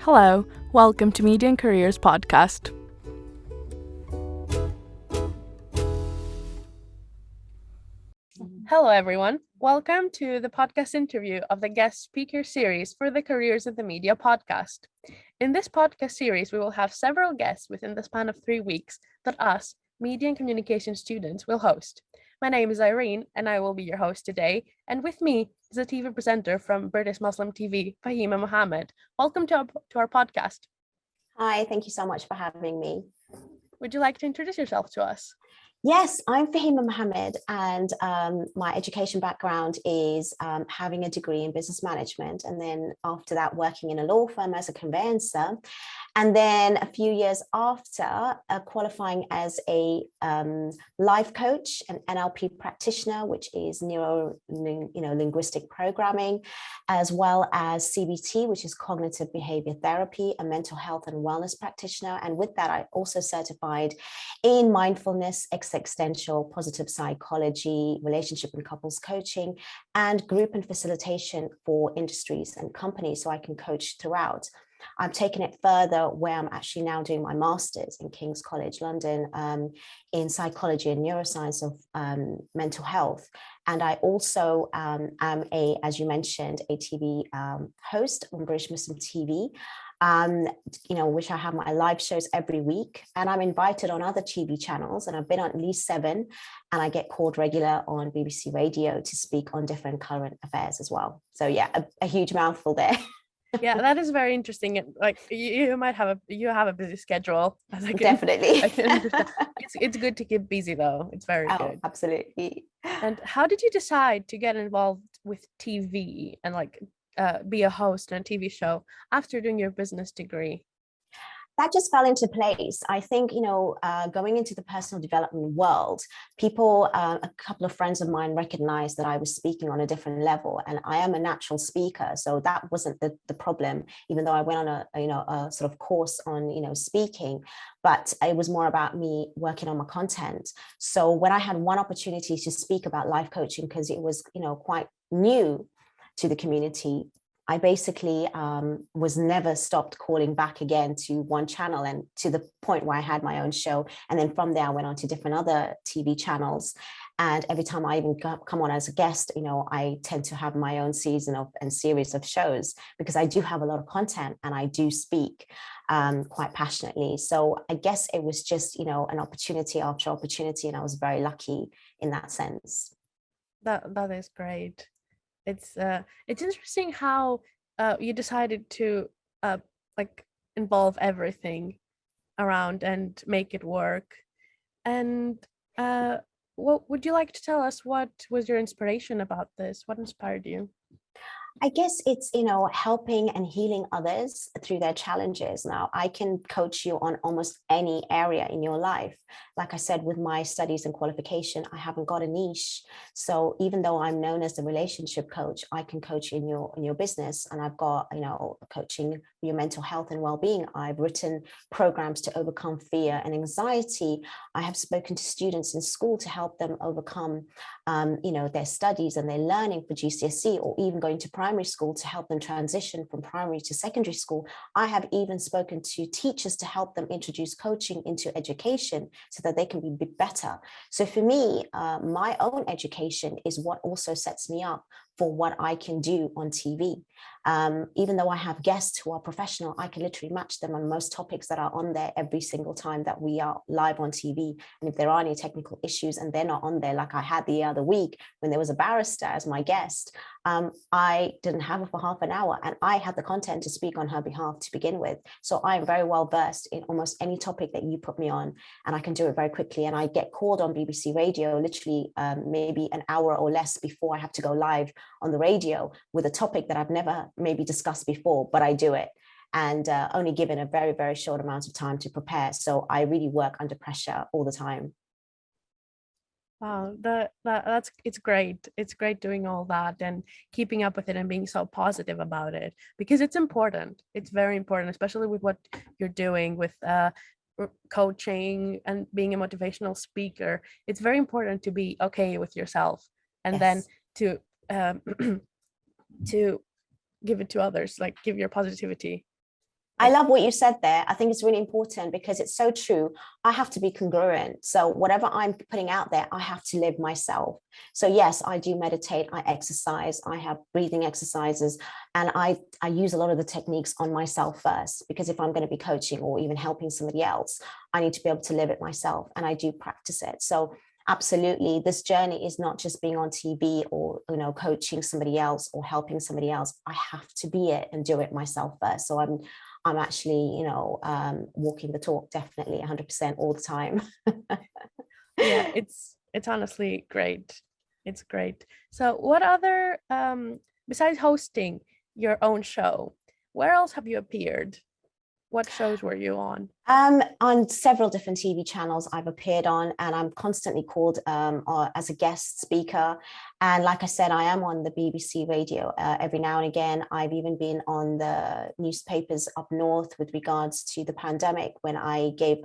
Hello, welcome to Media and Careers Podcast. Hello everyone, welcome to the podcast interview of the guest speaker series for the Careers in the Media podcast. In this podcast series, we will have several guests within the span of 3 weeks that us, media and communication students, will host. My name is Irene and I will be your host today, and with me is a TV presenter from British Muslim TV, Fahima Mahomed. Welcome to our podcast. Hi, thank you so much for having me. Would you like to introduce yourself to us? Yes, I'm Fahima Mahomed, and my education background is having a degree in business management, and then after that working in a law firm as a conveyancer, and then a few years after qualifying as a life coach, an NLP practitioner, which is Neurolinguistic Programming, as well as CBT, which is cognitive behavior therapy, a mental health and wellness practitioner, and with that I also certified in mindfulness, existential, positive psychology, relationship and couples coaching, and group and facilitation for industries and companies, so I can coach throughout. I've taken it further where I'm actually now doing my master's in King's College London in psychology and neuroscience of mental health. And I also am as you mentioned, a TV host on British Muslim TV, which I have my live shows every week, and I'm invited on other TV channels, and I've been on at least 7, and I get called regular on BBC Radio to speak on different current affairs as well. So yeah, a huge mouthful there. Yeah, that is very interesting. Like you have a busy schedule. Definitely. I can understand. It's good to keep busy though. It's very good. Absolutely. And how did you decide to get involved with TV and be a host on a TV show after doing your business degree? That just fell into place. I think, going into the personal development world, people, a couple of friends of mine recognized that I was speaking on a different level, and I am a natural speaker. So that wasn't the problem, even though I went on a sort of course on, speaking, but it was more about me working on my content. So when I had one opportunity to speak about life coaching, because it was, quite new to the community, I basically was never stopped calling back again to one channel, and to the point where I had my own show. And then from there, I went on to different other TV channels. And every time I even come on as a guest, I tend to have my own season and series of shows, because I do have a lot of content and I do speak quite passionately. So I guess it was just, an opportunity after opportunity. And I was very lucky in that sense. That is great. It's interesting how you decided to involve everything around and make it work. And what would you like to tell us? What was your inspiration about this? What inspired you? I guess it's, helping and healing others through their challenges. Now, I can coach you on almost any area in your life. Like I said, with my studies and qualification, I haven't got a niche. So even though I'm known as a relationship coach, I can coach in your business. And I've got, coaching your mental health and well-being. I've written programs to overcome fear and anxiety. I have spoken to students in school to help them overcome, their studies and their learning for GCSE, or even going to primary school to help them transition from primary to secondary school. I have even spoken to teachers to help them introduce coaching into education so that they can be better. So for me, my own education is what also sets me up for what I can do on TV. Even though I have guests who are professional, I can literally match them on most topics that are on there every single time that we are live on TV. And if there are any technical issues and they're not on there, like I had the other week when there was a barrister as my guest, I didn't have her for half an hour, and I had the content to speak on her behalf to begin with. So I'm very well versed in almost any topic that you put me on, and I can do it very quickly. And I get called on BBC Radio literally maybe an hour or less before I have to go live on the radio with a topic that I've never maybe discussed before, but I do it, and only given a very, very short amount of time to prepare. So I really work under pressure all the time. Wow, it's great. It's great doing all that and keeping up with it and being so positive about it, because it's important. It's very important, especially with what you're doing with coaching and being a motivational speaker. It's very important to be okay with yourself, and then to to give it to others, like give your positivity. I love what you said there. I think it's really important because it's so true. I have to be congruent. So whatever I'm putting out there, I have to live myself. So yes, I do meditate, I exercise, I have breathing exercises, and I use a lot of the techniques on myself first, because if I'm going to be coaching or even helping somebody else, I need to be able to live it myself, and I do practice it. So absolutely, this journey is not just being on TV or, you know, coaching somebody else or helping somebody else. I have to be it and do it myself first. So I'm actually, you know, walking the talk, definitely 100% all the time. Yeah, it's honestly great. It's great. So what other, besides hosting your own show, where else have you appeared? What shows were you on? On several different TV channels I've appeared on, and I'm constantly called as a guest speaker. And like I said, I am on the BBC radio every now and again. I've even been on the newspapers up north with regards to the pandemic, when I gave,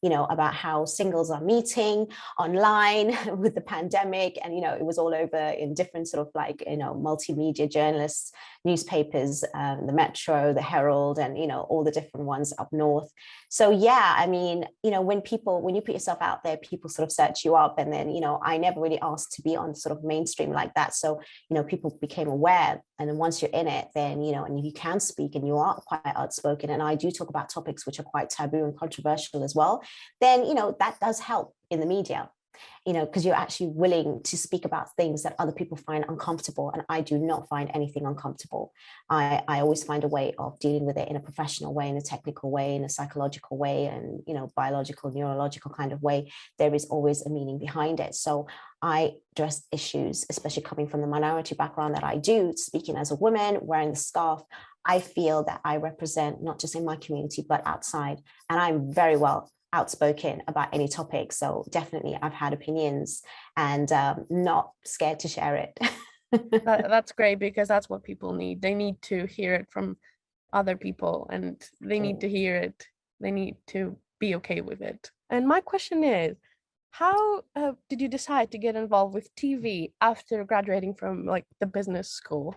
you know, about how singles are meeting online with the pandemic. And, you know, it was all over in different sort of like, you know, multimedia journalists, newspapers, the Metro, the Herald, and, you know, all the different ones up north. So yeah, I mean, you know, when you put yourself out there, people sort of search you up. And then, you know, I never really asked to be on sort of mainstream like that. So, you know, people became aware. And then once you're in it, then, you know, and you can speak and you are quite outspoken, and I do talk about topics which are quite taboo and controversial as well, then, you know, that does help in the media, you know, because you're actually willing to speak about things that other people find uncomfortable. And I do not find anything uncomfortable. I always find a way of dealing with it in a professional way, in a technical way, in a psychological way, and, you know, biological, neurological kind of way. There is always a meaning behind it. So I address issues, especially coming from the minority background that I do, speaking as a woman, wearing the scarf. I feel that I represent not just in my community, but outside. And I'm very well outspoken about any topic. So definitely I've had opinions, and not scared to share it. That's great, because that's what people need. They need to hear it from other people, and they need to hear it. They need to be okay with it. And my question is, how did you decide to get involved with TV after graduating from like the business school?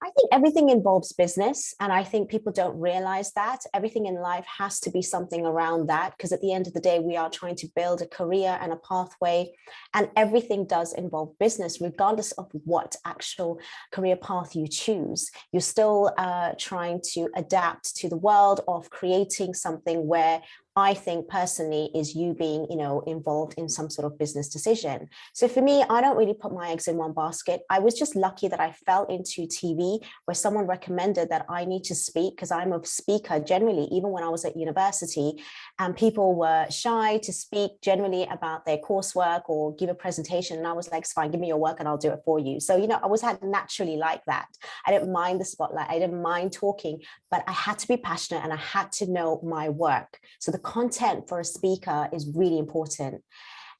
I think everything involves business, and I think people don't realize that everything in life has to be something around that, because at the end of the day, we are trying to build a career and a pathway, and everything does involve business, regardless of what actual career path you choose. You're still trying to adapt to the world of creating something where I think personally is you being, you know, involved in some sort of business decision. So for me, I don't really put my eggs in one basket. I was just lucky that I fell into TV, where someone recommended that I need to speak, because I'm a speaker generally, even when I was at university, and people were shy to speak generally about their coursework or give a presentation. And I was like, it's fine, give me your work and I'll do it for you. So, you know, I was naturally like that. I didn't mind the spotlight. I didn't mind talking, but I had to be passionate and I had to know my work. So the content for a speaker is really important.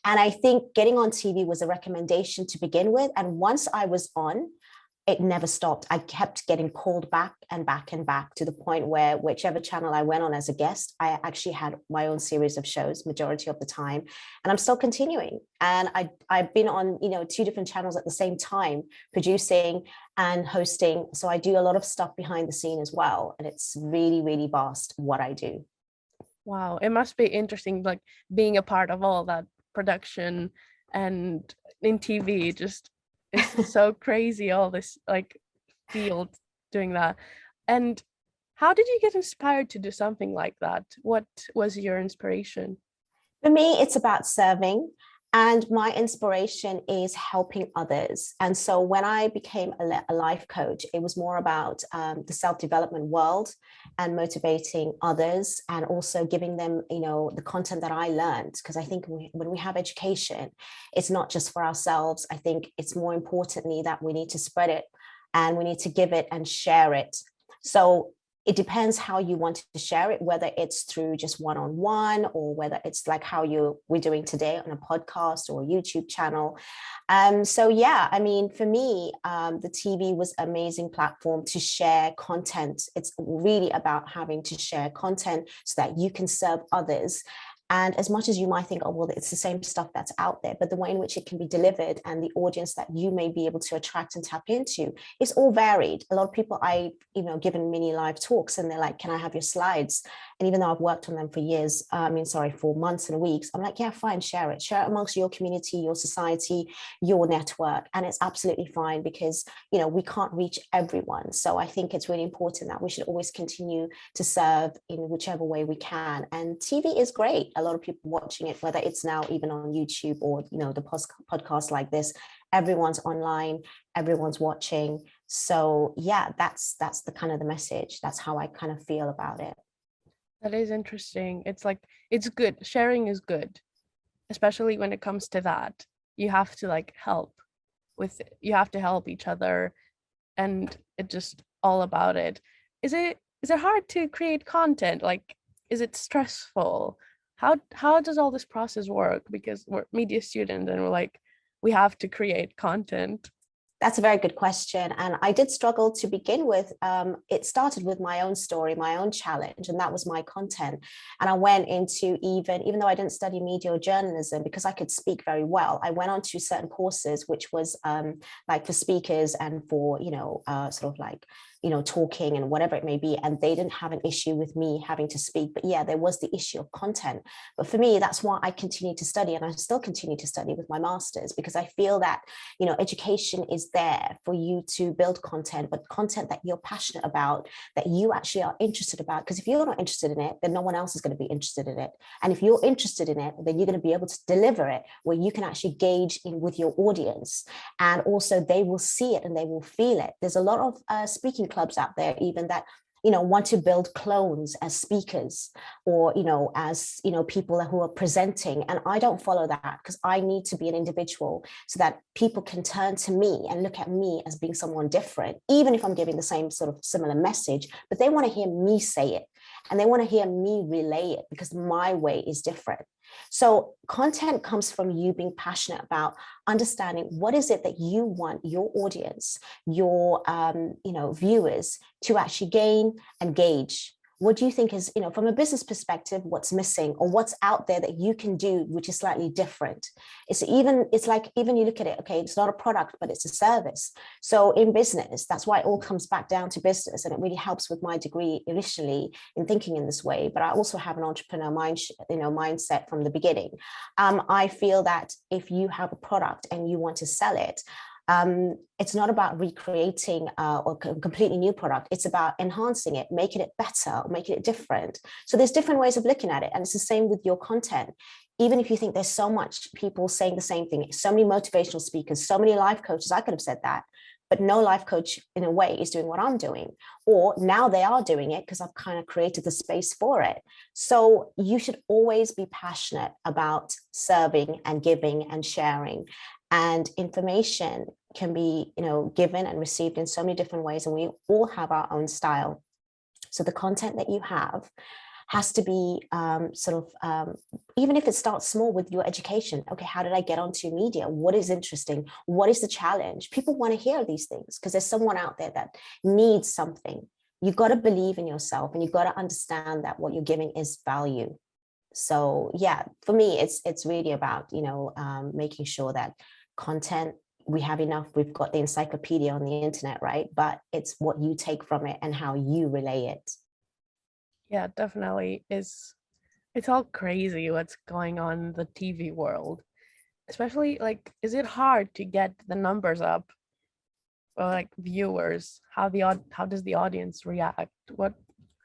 And I think getting on TV was a recommendation to begin with. And once I was on, it never stopped. I kept getting called back and back and back, to the point where whichever channel I went on as a guest, I actually had my own series of shows majority of the time. And I'm still continuing. And I've been on, you know, 2 different channels at the same time, producing and hosting. So I do a lot of stuff behind the scene as well. And it's really, really vast what I do. Wow, it must be interesting, like being a part of all that production and in TV. Just it's so crazy, all this like field doing that. And how did you get inspired to do something like that? What was your inspiration? For me, it's about serving. And my inspiration is helping others. And so when I became a life coach, it was more about the self-development world and motivating others, and also giving them, you know, the content that I learned. Because I think when we have education, it's not just for ourselves. I think it's more importantly that we need to spread it, and we need to give it and share it. So it depends how you want to share it, whether it's through just one-on-one, or whether it's like how we're doing today on a podcast or a YouTube channel. So yeah, I mean, for me, the TV was an amazing platform to share content. It's really about having to share content so that you can serve others. And as much as you might think, oh, well, it's the same stuff that's out there, but the way in which it can be delivered and the audience that you may be able to attract and tap into is all varied. A lot of people given mini live talks, and they're like, can I have your slides? And even though I've worked on them for years, for months and weeks, I'm like, yeah, fine, share it amongst your community, your society, your network. And it's absolutely fine, because, we can't reach everyone. So I think it's really important that we should always continue to serve in whichever way we can. And TV is great. A lot of people watching it, whether it's now even on YouTube or, the podcast like this, everyone's online, everyone's watching. So yeah, that's the kind of the message. That's how I kind of feel about it. That is interesting. It's like, it's good. Sharing is good, especially when it comes to that. You have to you have to help each other, and it's just all about it. Is it hard to create content? Like, is it stressful? How does all this process work? Because we're media students and we have to create content. That's a very good question. And I did struggle to begin with. It started with my own story, my own challenge, and that was my content. And I went into, even though I didn't study media or journalism, because I could speak very well, I went on to certain courses, which was like for speakers and for, talking and whatever it may be. And they didn't have an issue with me having to speak. But yeah, there was the issue of content. But for me, that's why I continue to study, and I still continue to study with my master's, because I feel that, education is there for you to build content, but content that you're passionate about, that you actually are interested about. Because if you're not interested in it, then no one else is going to be interested in it. And if you're interested in it, then you're going to be able to deliver it where you can actually gauge in with your audience. And also they will see it and they will feel it. There's a lot of speaking clubs out there even that want to build clones as speakers, or as people who are presenting. And I don't follow that, because I need to be an individual so that people can turn to me and look at me as being someone different, even if I'm giving the same sort of similar message. But they want to hear me say it, and they want to hear me relay it, because my way is different. So content comes from you being passionate about understanding what is it that you want your audience, your viewers to actually gain and gauge. What do you think is, from a business perspective, what's missing, or what's out there that you can do which is slightly different? It's like you look at it, okay, it's not a product, but it's a service. So in business, that's why it all comes back down to business. And it really helps with my degree initially in thinking in this way. But I also have an entrepreneur mindset from the beginning. I feel that if you have a product and you want to sell it, it's not about recreating or completely new product. It's about enhancing it, making it better, making it different. So there's different ways of looking at it. And it's the same with your content. Even if you think there's so much people saying the same thing, so many motivational speakers, so many life coaches, I could have said that, but no life coach in a way is doing what I'm doing. Or now they are doing it because I've kind of created the space for it. So you should always be passionate about serving and giving and sharing. And information can be, given and received in so many different ways, and we all have our own style. So the content that you have has to be even if it starts small with your education. Okay, how did I get onto media? What is interesting? What is the challenge? People want to hear these things because there's someone out there that needs something. You've got to believe in yourself, and you've got to understand that what you're giving is value. So yeah, for me, it's really about, making sure that content, we have enough. We've got the encyclopedia on the internet, right? But it's what you take from it and how you relay it. Yeah, definitely. It's all crazy what's going on in the TV world. Especially, is it hard to get the numbers up, or viewers? How does the audience react?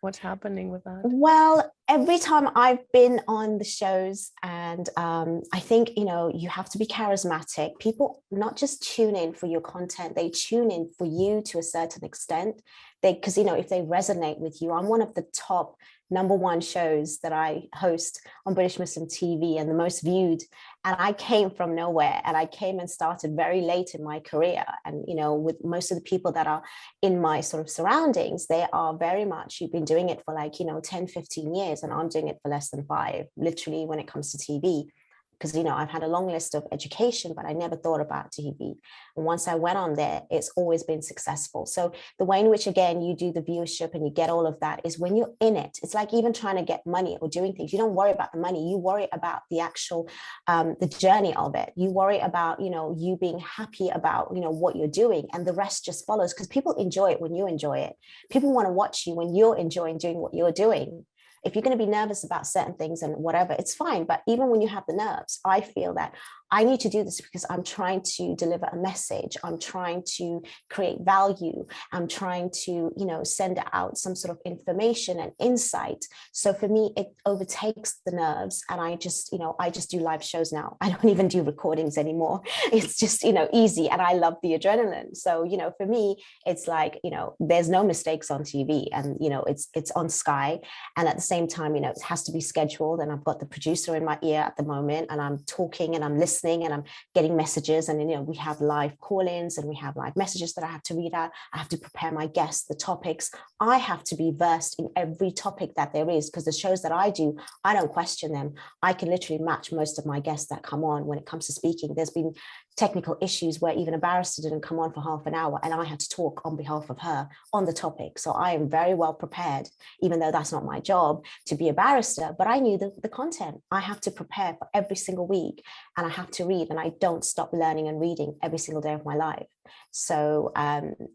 What's happening with that? Well, every time I've been on the shows, and I think, you have to be charismatic. People not just tune in for your content, they tune in for you to a certain extent. Because, if they resonate with you, I'm one of the top #1 shows that I host on British Muslim TV, and the most viewed. And I came from nowhere, and I came and started very late in my career. And, with most of the people that are in my sort of surroundings, they are very much, you've been doing it for 10, 15 years, and I'm doing it for less than 5, literally, when it comes to TV. because, you know, I've had a long list of education, but I never thought about TV. And once I went on there, it's always been successful. So the way in which, again, you do the viewership and you get all of that is when you're in it. It's like even trying to get money or doing things. You don't worry about the money. You worry about the actual, the journey of it. You worry about, you know, you being happy about, you know, what you're doing, and the rest just follows, because people enjoy it when you enjoy it. People want to watch you when you're enjoying doing what you're doing. If you're going to be nervous about certain things and whatever, it's fine. But even when you have the nerves, I feel that I need to do this because I'm trying to deliver a message. I'm trying to create value. I'm trying to, you know, send out some sort of information and insight. So for me, it overtakes the nerves. And I just, you know, I just do live shows now. I don't even do recordings anymore. It's just, you know, easy. And I love the adrenaline. So, you know, for me, it's like, you know, there's no mistakes on TV, and, you know, it's on Sky. And at the same time, you know, it has to be scheduled. And I've got the producer in my ear at the moment, and I'm talking and I'm listening and I'm getting messages. And, you know, we have live call-ins and we have live messages that I have to read out. I have to prepare my guests, the topics. I have to be versed in every topic that there is, because the shows that I do, I don't question them. I can literally match most of my guests that come on when it comes to speaking. There's been technical issues where even a barrister didn't come on for half an hour, and I had to talk on behalf of her on the topic. So I am very well prepared, even though that's not my job to be a barrister, but I knew the content. I have to prepare for every single week, and I have to read, and I don't stop learning and reading every single day of my life. So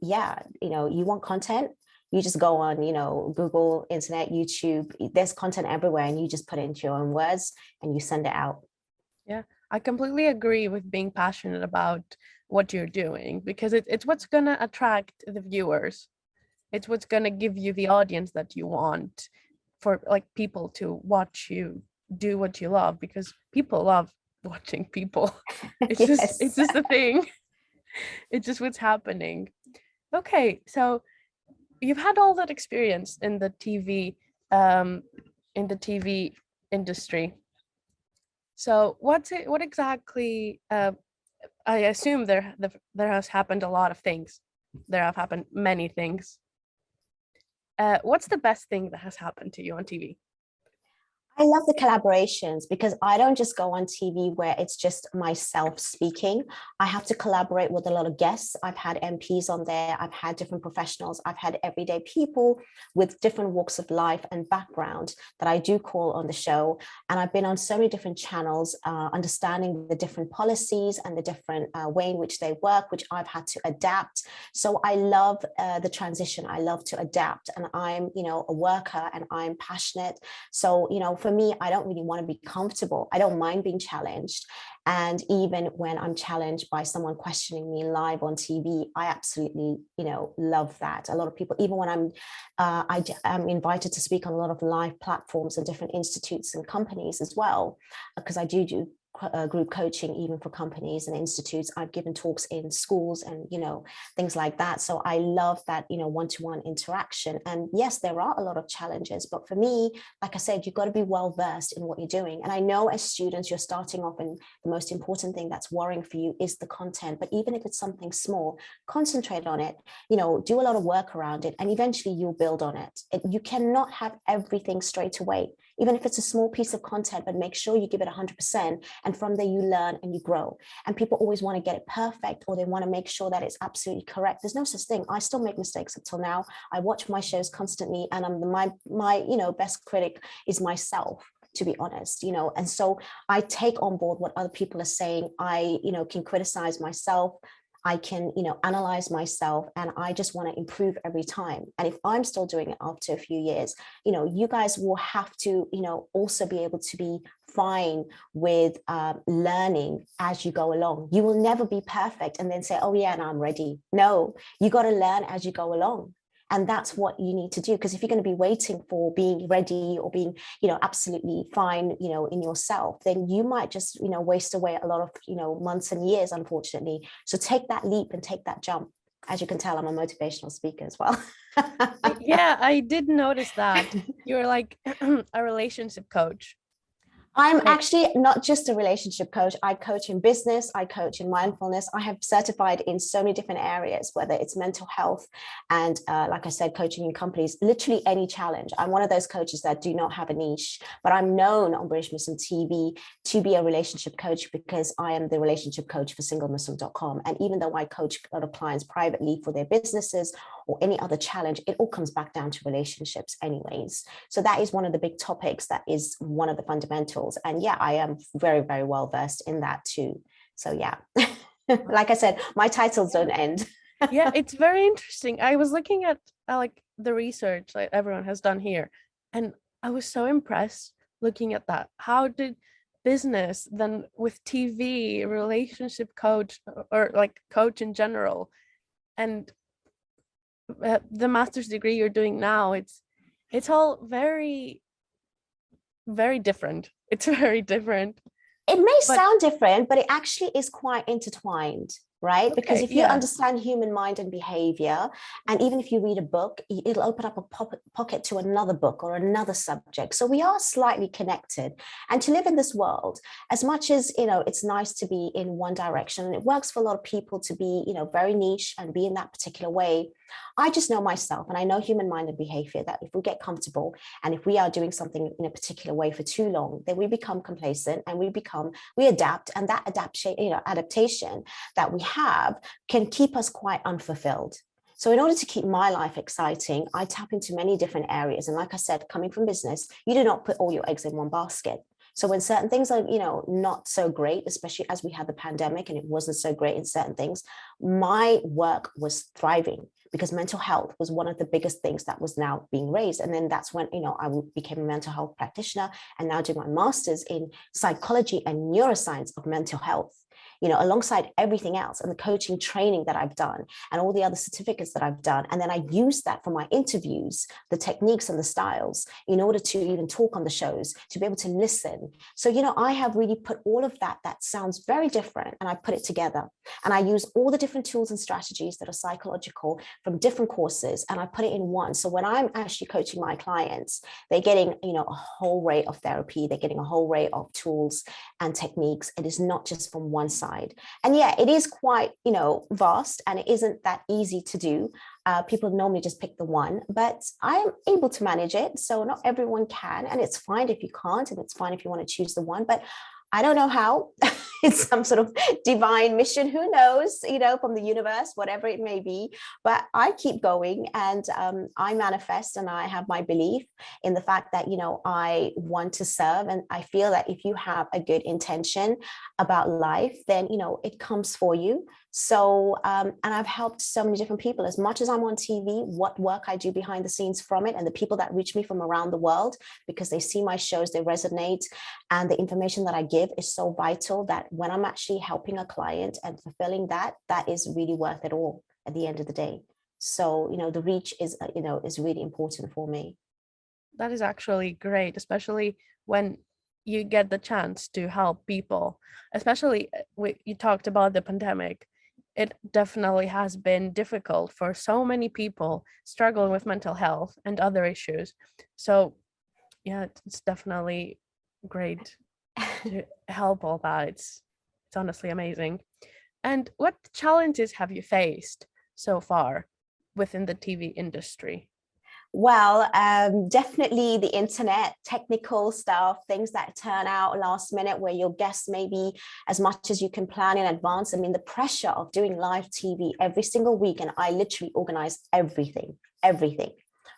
yeah, you know, you want content, you just go on, you know, Google, internet, YouTube, there's content everywhere, and you just put it into your own words and you send it out. Yeah, I completely agree with being passionate about what you're doing, because it's what's going to attract the viewers. It's what's going to give you the audience that you want, for like people to watch you do what you love, because people love watching people. It's Yes. just a thing. It's just what's happening. Okay, so you've had all that experience in the TV, um, in the TV industry. So what exactly? I assume there has happened a lot of things. There have happened many things. What's the best thing that has happened to you on TV? I love the collaborations, because I don't just go on TV where it's just myself speaking. I have to collaborate with a lot of guests. I've had MPs on there. I've had different professionals. I've had everyday people with different walks of life and background that I do call on the show. And I've been on so many different channels, understanding the different policies and the different way in which they work, which I've had to adapt. So I love the transition. I love to adapt, and I'm, you know, a worker, and I'm passionate. So, you know, for me, I don't really want to be comfortable. I don't mind being challenged. And even when I'm challenged by someone questioning me live on TV, I absolutely, you know, love that. A lot of people, even when I'm invited to speak on a lot of live platforms and different institutes and companies as well, because I do group coaching even for companies and institutes. I've given talks in schools and, you know, things like that. So I love that, you know, one-to-one interaction. And yes, there are a lot of challenges, but for me, like I said, you've got to be well versed in what you're doing. And I know as students, you're starting off, and the most important thing that's worrying for you is the content. But even if it's something small, concentrate on it, you know, do a lot of work around it, and eventually you'll build on it. You cannot have everything straight away, even if it's a small piece of content, but make sure you give it 100%. And from there, you learn and you grow. And people always want to get it perfect, or they want to make sure that it's absolutely correct. There's no such thing. I still make mistakes up till now. I watch my shows constantly, and my you know, best critic is myself, to be honest, you know. And so I take on board what other people are saying. I, you know, can criticize myself. I can, you know, analyze myself, and I just want to improve every time. And if I'm still doing it after a few years, you know, you guys will have to, you know, also be able to be fine with learning as you go along. You will never be perfect and then say, oh yeah, now I'm ready. No, you got to learn as you go along. And that's what you need to do. Because if you're going to be waiting for being ready or being, you know, absolutely fine, you know, in yourself, then you might just, you know, waste away a lot of, you know, months and years, unfortunately. So take that leap and take that jump. As you can tell, I'm a motivational speaker as well. Yeah, I did notice that. You're like a relationship coach. I'm actually not just a relationship coach. I coach in business, I coach in mindfulness. I have certified in so many different areas, whether it's mental health and like I said, coaching in companies, literally any challenge. I'm one of those coaches that do not have a niche, but I'm known on British Muslim TV to be a relationship coach because I am the relationship coach for singlemuslim.com. And even though I coach a lot of clients privately for their businesses or any other challenge, it all comes back down to relationships anyways. So that is one of the big topics. That is one of the fundamentals. And yeah, I am very, very well versed in that too. So yeah, like I said, my titles don't end. Yeah, it's very interesting. I was looking at like the research like everyone has done here, and I was so impressed looking at that. How did business then with TV, relationship coach, or like coach in general, and the master's degree you're doing now, it's all very, very different. It's very different. It may But sound different, but it actually is quite intertwined, right? Because okay, if you yeah. understand human mind and behavior, and even if you read a book, it'll open up a pocket to another book or another subject. So we are slightly connected. And to live in this world, as much as, it's nice to be in one direction, and it works for a lot of people to be, very niche and be in that particular way. I just know myself and I know human mind and behavior that if we get comfortable and if we are doing something in a particular way for too long, then we become complacent and we adapt. And that adaptation that we have can keep us quite unfulfilled. So in order to keep my life exciting, I tap into many different areas. And like I said, coming from business, you do not put all your eggs in one basket. So when certain things are, not so great, especially as we had the pandemic and it wasn't so great in certain things, my work was thriving because mental health was one of the biggest things that was now being raised. And then that's when, I became a mental health practitioner and now do my master's in psychology and neuroscience of mental health. Alongside everything else and the coaching training that I've done and all the other certificates that I've done. And then I use that for my interviews, the techniques and the styles in order to even talk on the shows, to be able to listen. So, I have really put all of that sounds very different and I put it together. And I use all the different tools and strategies that are psychological from different courses and I put it in one. So when I'm actually coaching my clients, they're getting, a whole array of therapy, they're getting a whole array of tools and techniques. It is not just from one side. And yeah, it is quite, vast and it isn't that easy to do. People normally just pick the one, but I am able to manage it. So not everyone can, and it's fine if you can't, and it's fine if you want to choose the one, but I don't know how. It's some sort of divine mission, who knows, from the universe, whatever it may be. But I keep going and I manifest and I have my belief in the fact that, I want to serve. And I feel that if you have a good intention about life, then, it comes for you. So, and I've helped so many different people. As much as I'm on TV, what work I do behind the scenes from it, and the people that reach me from around the world, because they see my shows, they resonate, and the information that I give is so vital that when I'm actually helping a client and fulfilling that is really worth it all at the end of the day. So, the reach is, is really important for me. That is actually great, especially when you get the chance to help people, especially you talked about the pandemic. It definitely has been difficult for so many people struggling with mental health and other issues. So yeah, it's definitely great to help all that. It's honestly amazing. And what challenges have you faced so far within the TV industry? Well, definitely the internet, technical stuff, things that turn out last minute where your guests maybe as much as you can plan in advance. I mean, the pressure of doing live TV every single week, and I literally organize everything.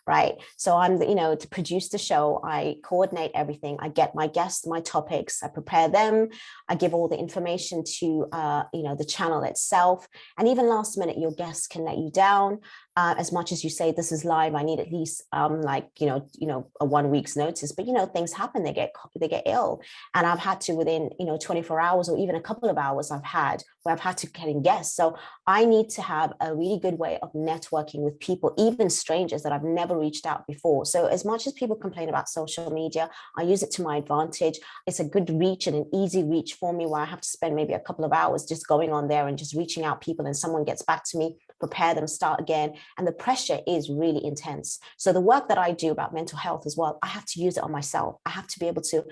Right. So I'm, to produce the show, I coordinate everything. I get my guests, my topics, I prepare them. I give all the information to, the channel itself. And even last minute, your guests can let you down. As much as you say this is live, I need at least a 1 week's notice. But things happen. They get ill, and I've had to within 24 hours or even a couple of hours. I've had to get in guests. So I need to have a really good way of networking with people, even strangers that I've never reached out before. So as much as people complain about social media, I use it to my advantage. It's a good reach and an easy reach for me, where I have to spend maybe a couple of hours just going on there and just reaching out people, and someone gets back to me prepare them, start again. And the pressure is really intense. So the work that I do about mental health as well, I have to use it on myself. I have to be able to,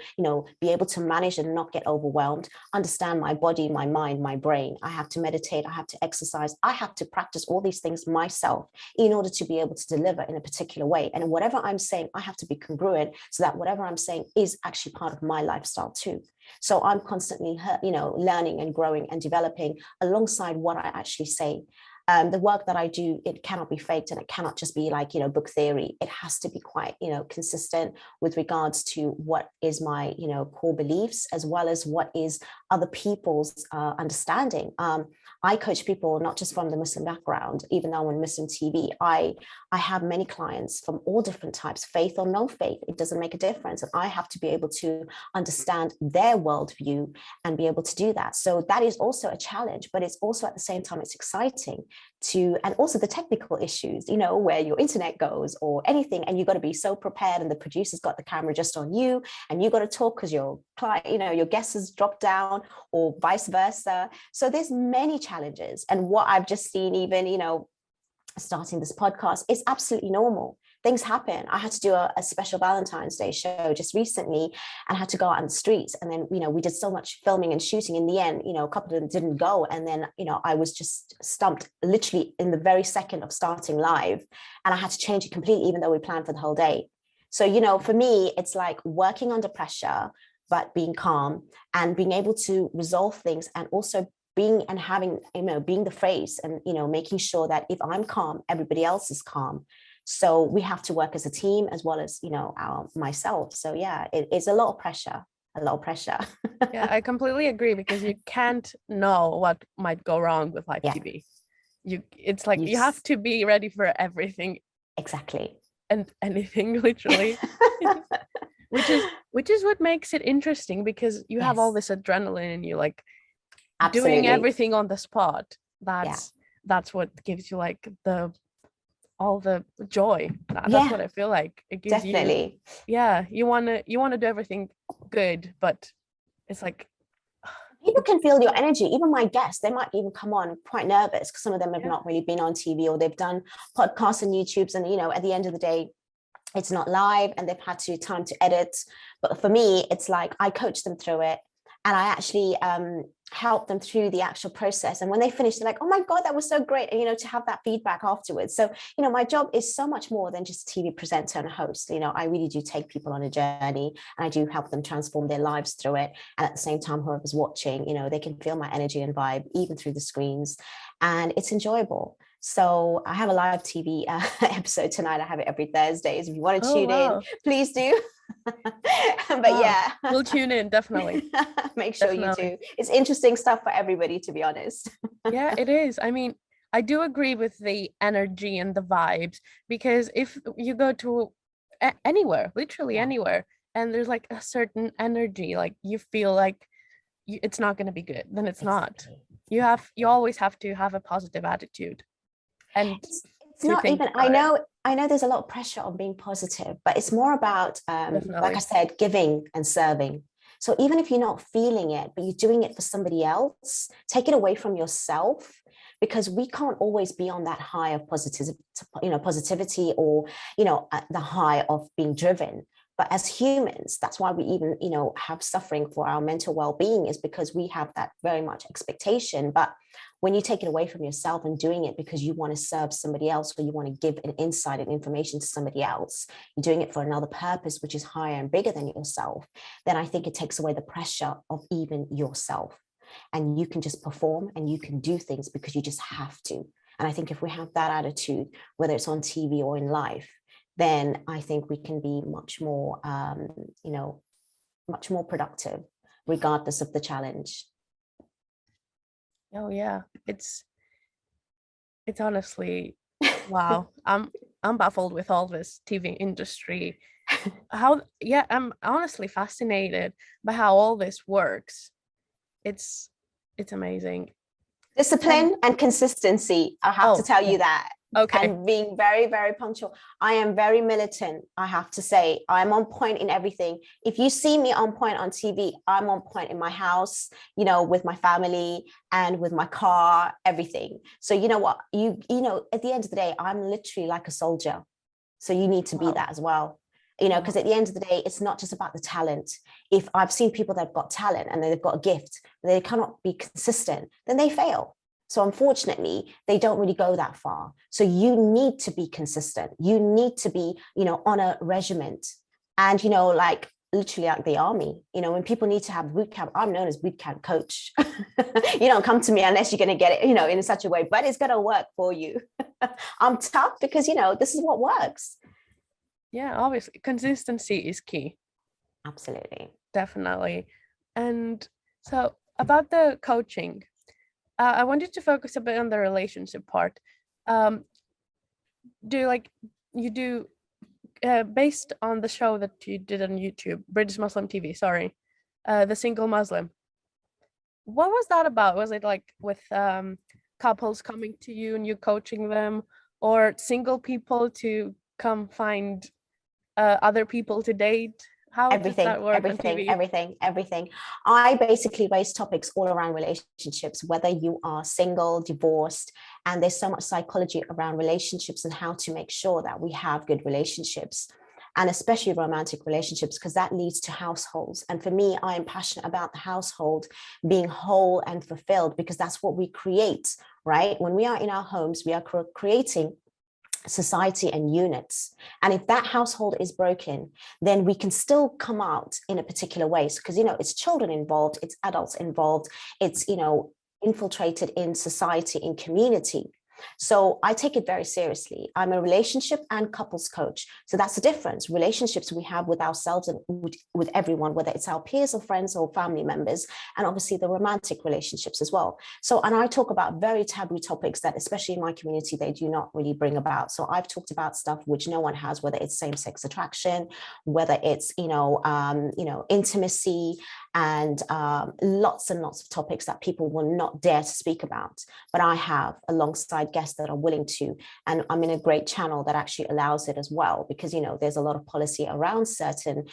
be able to manage and not get overwhelmed, understand my body, my mind, my brain. I have to meditate. I have to exercise. I have to practice all these things myself in order to be able to deliver in a particular way. And whatever I'm saying, I have to be congruent so that whatever I'm saying is actually part of my lifestyle too. So I'm constantly, learning and growing and developing alongside what I actually say. The work that I do, it cannot be faked, and it cannot just be like, book theory. It has to be quite, consistent with regards to what is my, core beliefs, as well as what is other people's understanding. I coach people not just from the Muslim background, even though I'm on Muslim TV. I have many clients from all different types, faith or no faith. It doesn't make a difference. And I have to be able to understand their worldview and be able to do that. So that is also a challenge, but it's also at the same time, it's exciting and also the technical issues, where your internet goes or anything, and you've got to be so prepared, and the producer's got the camera just on you, and you've got to talk because your client, your guest has dropped down, or vice versa. So there's many challenges. And what I've just seen, even, starting this podcast, is absolutely normal. Things happen. I had to do a special Valentine's Day show just recently, and had to go out on the streets. And then, we did so much filming and shooting. In the end, a couple of them didn't go. And then, I was just stumped literally in the very second of starting live. And I had to change it completely, even though we planned for the whole day. So, for me, it's like working under pressure, but being calm and being able to resolve things, and also being the face, and, making sure that if I'm calm, everybody else is calm. So we have to work as a team, as well as, myself. So yeah, it's a lot of pressure. Yeah, I completely agree, because you can't know what might go wrong with live TV. It's like you have to be ready for everything. Exactly. And anything, literally. which is what makes it interesting, because you have all this adrenaline in you, like absolutely doing everything on the spot. That's what gives you like all the joy. That's what I feel like it gives definitely. You want to do everything good, but it's like people can feel your energy. Even my guests, they might even come on quite nervous, because some of them have not really been on TV, or they've done podcasts and YouTubes, and at the end of the day, it's not live, and they've had time to edit. But for me, it's like I coach them through it, and I actually help them through the actual process. And when they finish, they're like, oh my God, that was so great. And, to have that feedback afterwards. So, my job is so much more than just a TV presenter and a host. I really do take people on a journey, and I do help them transform their lives through it. And at the same time, whoever's watching, they can feel my energy and vibe, even through the screens. And it's enjoyable. So I have a live TV episode tonight. I have it every Thursdays. If you want to tune in, please do. But we'll tune in, definitely. Make sure you do. It's interesting stuff for everybody, to be honest. Yeah, it is. I mean, I do agree with the energy and the vibes, because if you go to anywhere, literally anywhere, and there's like a certain energy, like you feel like it's not going to be good, then it's not. You always have to have a positive attitude. And it's not even, I know there's a lot of pressure on being positive, but it's more about, like I said, giving and serving. So even if you're not feeling it, but you're doing it for somebody else, take it away from yourself, because we can't always be on that high of positivity, or, the high of being driven. But as humans, that's why we even, have suffering for our mental well-being, is because we have that very much expectation. But when you take it away from yourself and doing it because you want to serve somebody else, or you want to give an insight and information to somebody else, you're doing it for another purpose, which is higher and bigger than yourself, then I think it takes away the pressure of even yourself. And you can just perform, and you can do things because you just have to. And I think if we have that attitude, whether it's on TV or in life, then I think we can be much more, much more productive, regardless of the challenge. Oh yeah, it's honestly, wow. I'm baffled with all this TV industry. I'm honestly fascinated by how all this works. It's amazing. Discipline and consistency. I have to tell you that. Okay. and being very, very punctual. I am very militant, I have to say. I'm on point in everything. If you see me on point on TV, I'm on point in my house, with my family and with my car, everything. So you know what, at the end of the day, I'm literally like a soldier. So you need to be Wow. that as well. Wow. Because at the end of the day, it's not just about the talent. If I've seen people that have got talent and they've got a gift, but they cannot be consistent, then they fail. So unfortunately, they don't really go that far. So you need to be consistent. You need to be, on a regiment. And, like literally like the army, when people need to have boot camp, I'm known as boot camp coach. You don't come to me unless you're going to get it, in such a way, but it's going to work for you. I'm tough because, this is what works. Yeah, obviously consistency is key. Absolutely. Definitely. And so about the coaching, I wanted to focus a bit on the relationship part. Based on the show that you did on YouTube, British Muslim TV, sorry, The Single Muslim. What was that about? Was it like with couples coming to you and you coaching them, or single people to come find other people to date? How does that work on TV? Everything. I basically raise topics all around relationships, whether you are single, divorced, and there's so much psychology around relationships and how to make sure that we have good relationships, and especially romantic relationships, because that leads to households. And for me, I am passionate about the household being whole and fulfilled, because that's what we create, right? When we are in our homes, we are creating society and units. And if that household is broken, then we can still come out in a particular way. Because, it's children involved, it's adults involved, it's, infiltrated in society, in community. So I take it very seriously. I'm a relationship and couples coach. So that's the difference. Relationships we have with ourselves and with everyone, whether it's our peers or friends or family members, and obviously the romantic relationships as well. So, and I talk about very taboo topics that, especially in my community, they do not really bring about. So I've talked about stuff which no one has, whether it's same-sex attraction, whether it's, intimacy, and lots and lots of topics that people will not dare to speak about. But I have, alongside guests that are willing to, and I'm in a great channel that actually allows it as well, because there's a lot of policy around certain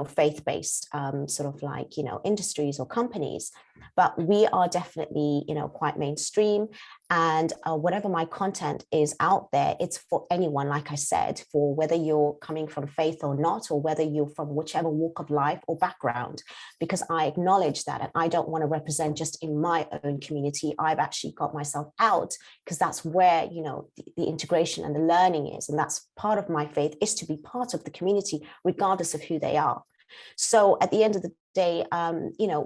faith-based sort of like industries or companies, but we are definitely quite mainstream. And whatever my content is out there, it's for anyone, like I said, for whether you're coming from faith or not, or whether you're from whichever walk of life or background, because I acknowledge that, and I don't want to represent just in my own community. I've actually got myself out, because that's where the integration and the learning is, and that's part of my faith, is to be part of the community regardless of who they are. So at the end of the day,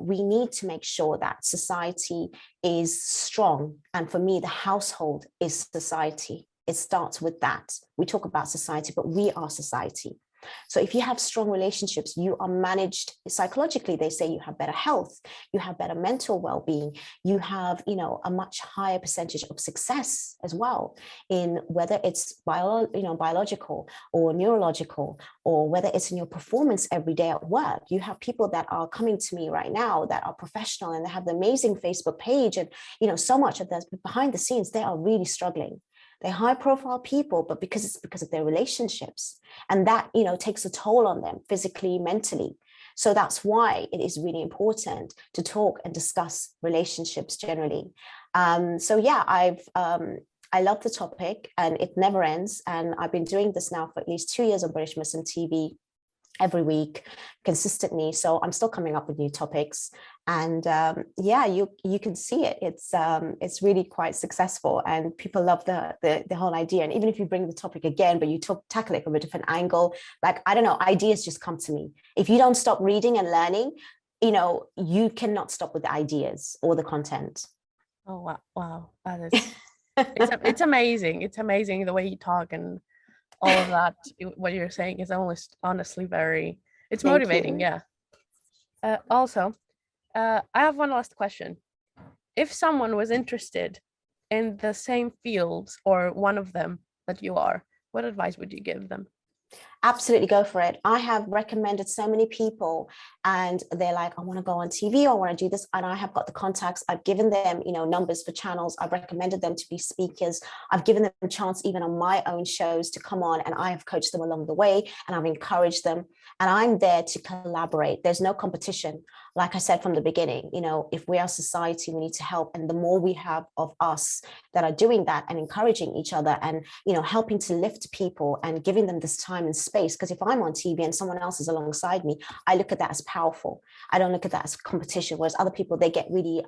we need to make sure that society is strong. And for me, the household is society. It starts with that. We talk about society, but we are society. So if you have strong relationships, you are managed psychologically. They say you have better health, you have better mental well-being, you have, a much higher percentage of success as well, in whether it's biological or neurological, or whether it's in your performance every day at work. You have people that are coming to me right now that are professional and they have the amazing Facebook page, and, so much of that behind the scenes, they are really struggling. They're high profile people, but because of their relationships, and that, takes a toll on them physically, mentally. So that's why it is really important to talk and discuss relationships generally. So yeah, I love the topic and it never ends. And I've been doing this now for at least 2 years on British Muslim TV, every week consistently. So I'm still coming up with new topics, and yeah, you can see it. It's really quite successful, and people love the whole idea. And even if you bring the topic again, but you tackle it from a different angle, like, I don't know, ideas just come to me. If you don't stop reading and learning, you cannot stop with the ideas or the content. Oh wow, that is it's amazing. It's amazing the way you talk, and all of that. What you're saying is almost honestly very, it's motivating. Yeah. Also, I have one last question. If someone was interested in the same fields or one of them that you are, what advice would you give them? Absolutely, go for it. I have recommended so many people and they're like, I want to go on TV, I want to do this. And I have got the contacts. I've given them, numbers for channels. I've recommended them to be speakers. I've given them a chance even on my own shows to come on, and I have coached them along the way and I've encouraged them. And I'm there to collaborate. There's no competition. Like I said from the beginning, if we are society, we need to help. And the more we have of us that are doing that and encouraging each other and, helping to lift people and giving them this time and space. Because if I'm on TV and someone else is alongside me, I look at that as powerful. I don't look at that as competition. Whereas other people, they get really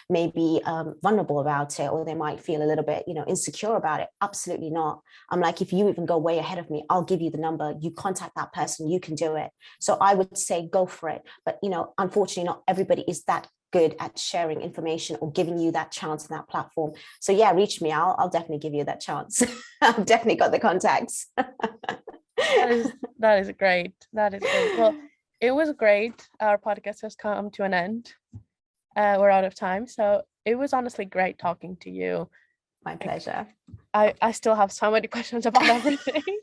maybe vulnerable about it, or they might feel a little bit, insecure about it. Absolutely not. I'm like, if you even go way ahead of me, I'll give you the number. You contact that person, you can do it. So I would say go for it. But, unfortunately, not everybody is that good at sharing information or giving you that chance and that platform. So yeah, reach me. I'll definitely give you that chance. I've definitely got the contacts. That is great. That is great. Well, it was great. Our podcast has come to an end. We're out of time. So it was honestly great talking to you. My pleasure. I still have so many questions about everything,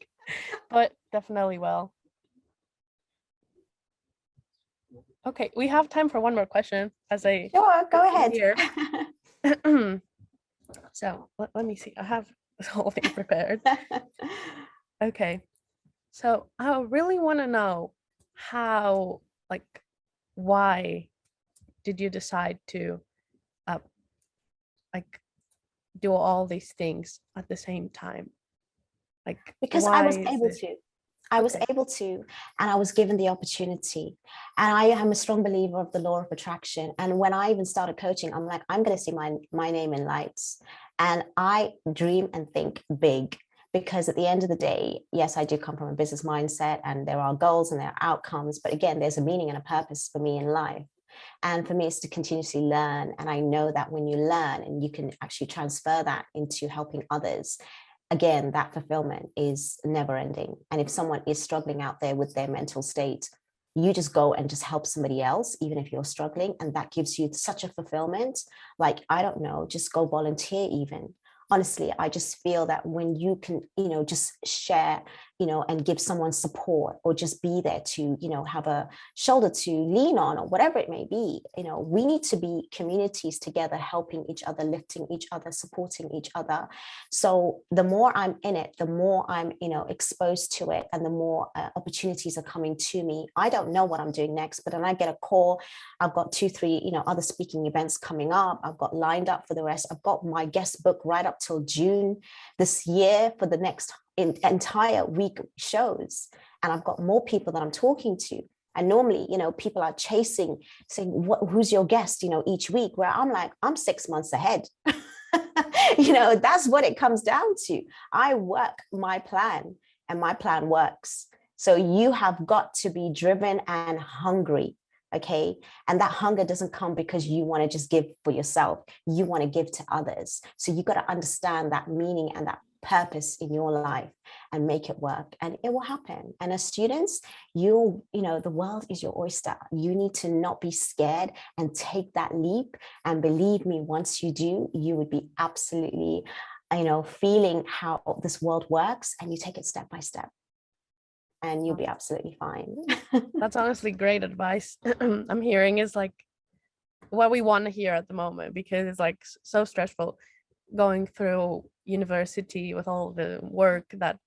but definitely will. Okay, we have time for one more question. Sure, go ahead. Here. So let me see. I have this whole thing prepared. Okay, so I really want to know how, why did you decide to do all these things at the same time? Because I was able to. I was able to, and I was given the opportunity. And I am a strong believer of the law of attraction. And when I even started coaching, I'm like, I'm going to see my name in lights. And I dream and think big, because at the end of the day, yes, I do come from a business mindset and there are goals and there are outcomes. But again, there's a meaning and a purpose for me in life. And for me, it's to continuously learn. And I know that when you learn and you can actually transfer that into helping others, again, that fulfillment is never ending. And if someone is struggling out there with their mental state, you just go and just help somebody else, even if you're struggling. And that gives you such a fulfillment. Like, I don't know, just go volunteer even. Honestly, I just feel that when you can, just share, and give someone support, or just be there to, have a shoulder to lean on, or whatever it may be, we need to be communities together, helping each other, lifting each other, supporting each other. So the more I'm in it, the more I'm, exposed to it, and the more opportunities are coming to me. I don't know what I'm doing next, but then I get a call. I've got 2-3, other speaking events coming up. I've got lined up for the rest. I've got my guest book right up till June this year for the next entire week shows. And I've got more people that I'm talking to. And normally, people are chasing, saying, who's your guest, each week, where I'm like, I'm 6 months ahead. That's what it comes down to. I work my plan and my plan works. So you have got to be driven and hungry. Okay. And that hunger doesn't come because you want to just give for yourself. You want to give to others. So you got to understand that meaning and that purpose in your life and make it work, and it will happen. And as students, the world is your oyster. You need to not be scared and take that leap. And believe me, once you do, you would be absolutely, feeling how this world works, and you take it step by step, and you'll be absolutely fine. That's honestly great advice. I'm hearing is what we want to hear at the moment, because it's so stressful going through university with all the work that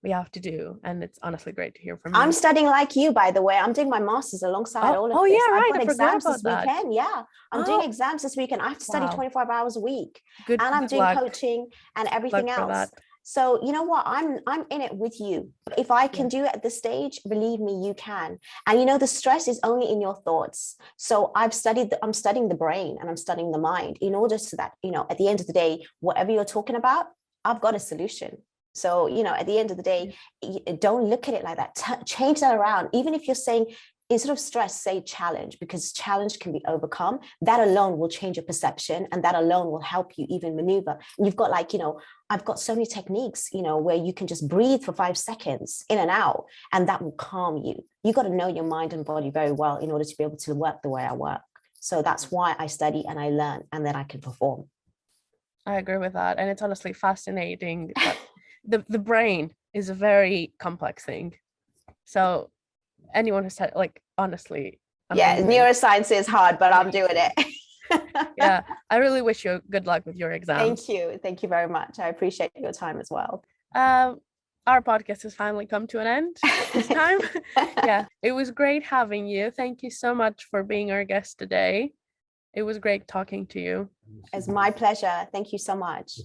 we have to do. And it's honestly great to hear from you. I'm studying like you, by the way. I'm doing my master's alongside all of this. Oh yeah, right. I've got exams this weekend. Yeah, I'm doing exams this weekend. I have to study 25 hours a week. And I'm doing coaching and everything else. So you know what? I'm in it with you. If I can do it at this stage, believe me, you can. And the stress is only in your thoughts. So I'm studying the brain and I'm studying the mind in order so that, at the end of the day, whatever you're talking about, I've got a solution. So, at the end of the day, don't look at it like that. Change that around. Even if you're saying, instead of stress, say challenge, because challenge can be overcome. That alone will change your perception, and that alone will help you even maneuver. And you've got I've got so many techniques, where you can just breathe for 5 seconds in and out, and that will calm you. You got to know your mind and body very well in order to be able to work the way I work. So that's why I study and I learn, and then I can perform. I agree with that. And it's honestly fascinating that the brain is a very complex thing. So anyone who said, like, honestly, Yeah, amazing. neuroscience is hard, but I'm doing it. Yeah, I really wish you good luck with your exams. Thank you very much. I appreciate your time as well. Our podcast has finally come to an end this time. Yeah, it was great having you. Thank you so much for being our guest today. It was great talking to you. It's my pleasure. Thank you so much.